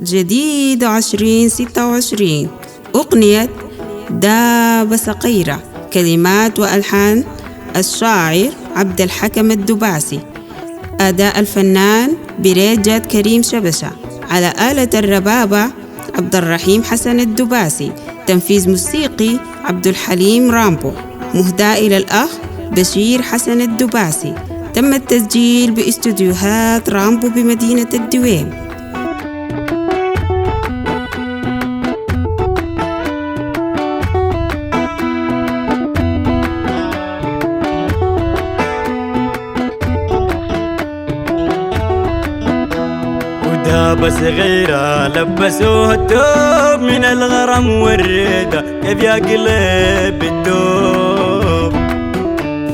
جديد 2026. أغنية داب صقيرة، كلمات وألحان الشاعر عبد الحكم الدباسي، أداء الفنان بريجة كريم شبشة، على آلة الربابة عبد الرحيم حسن الدباسي، تنفيذ موسيقي عبد الحليم رامبو، مهداة إلى الأخ بشير حسن الدباسي. تم التسجيل باستديوهات رامبو بمدينة الدويم. دابة صغيرة لبسوها التوب من الغرام والريدة، كيف يا قلب التوب.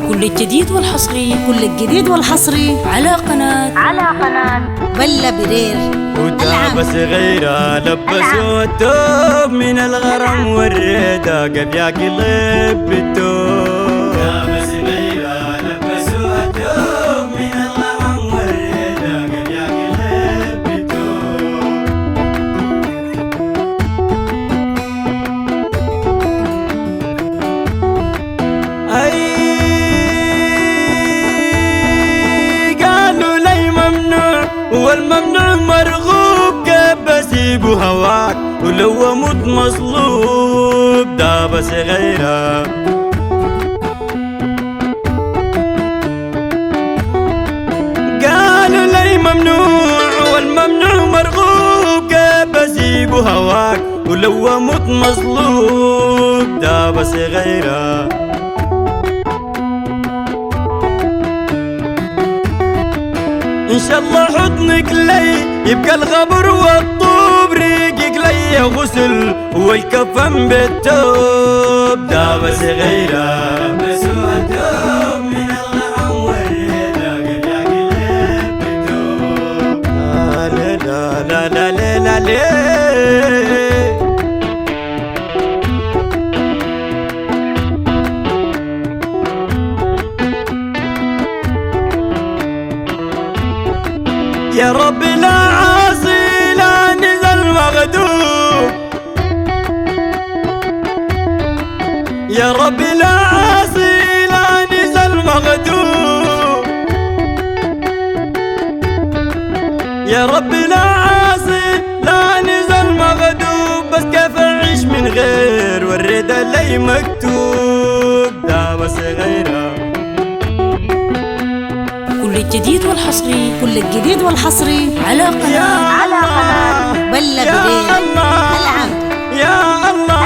كل الجديد والحصري على قناة بلا برير. ودابة صغيرة لبسوها التوب من الغرام والريدة، كيف يا قلب التوب. دابة صغيرة لبسوها التوب من الغرام والريدة، كيف يا قلب التوب. قالوا لي ممنوع والممنوع مرغوب، كيف بسيب هواك ولو اموت مصلوب. دابة صغيرة قالوا لي ممنوع والممنوع مرغوب، كيف بسيب هواك ولو اموت مصلوب. دابة صغيرة إن شاء الله حضنك لي يبقى الغبر والطوب، ريقك لي غسل والكفن بالتوب. دابة صغيرة لبسوها التوب من الغرام والريدة، قد يا قلب بالتوب. لا لا لا لا لا لا يا رب لا عاصي لا نزل مغدوب، يا رب لا عاصي لا نزل مغدوب، يا رب لا عاصي لا نزل مغدوب. بس كيف اعيش من غير والرضا لي مكتوب. دابة صغيرة كل الجديد والحصري على قناة بلا برير. يا الله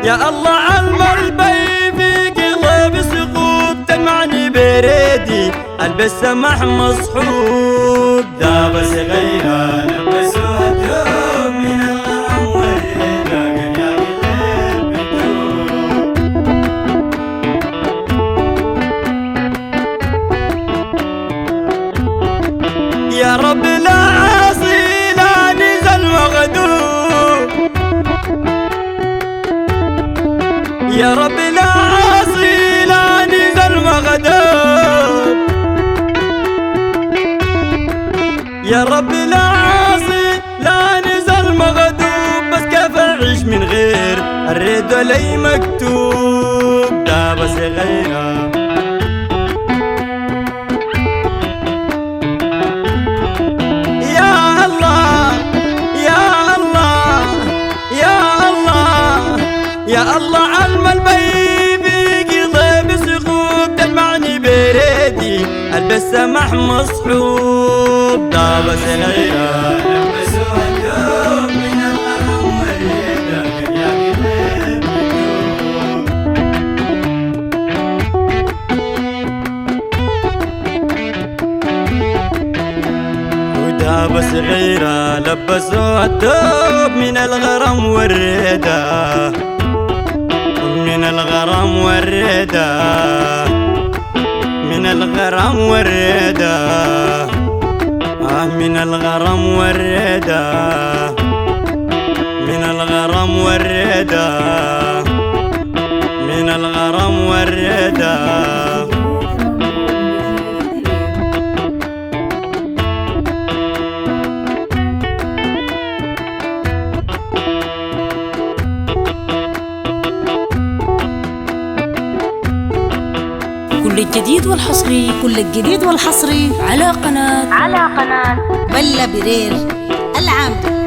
يا الله علم البي في قلب سقوط، تمعني بريدي البس سمح مصحوب. دابة صغيرة لبسوها التوب من الغرام والريدة، قد يا قلب التوب. يا رب لا عاصي لا نزل مغدوب، يا رب لا عاصي لا نزل مغدوب، يا رب لا عاصي لا نزل مغدوب. بس كيف اعيش من غير الرضا لي مكتوب. دابة صغيرة يا الله يا الله يا الله يا الله علم البي في قلب سقوط، تجمعني بريدي البس سمح مصحوب. دابة صغيرة لبسوها التوب من الغرام والريدة، قد يا قلب التوب. ودابة صغيرة لبسوها التوب من الغرام والريدة، من الغرام والريدة، من الغرام والريدة، من الغرام والريدة، من الغرام والريدة، من الغرام والريدة. الجديد والحصري، كل الجديد والحصري على قناة بلا برير. العام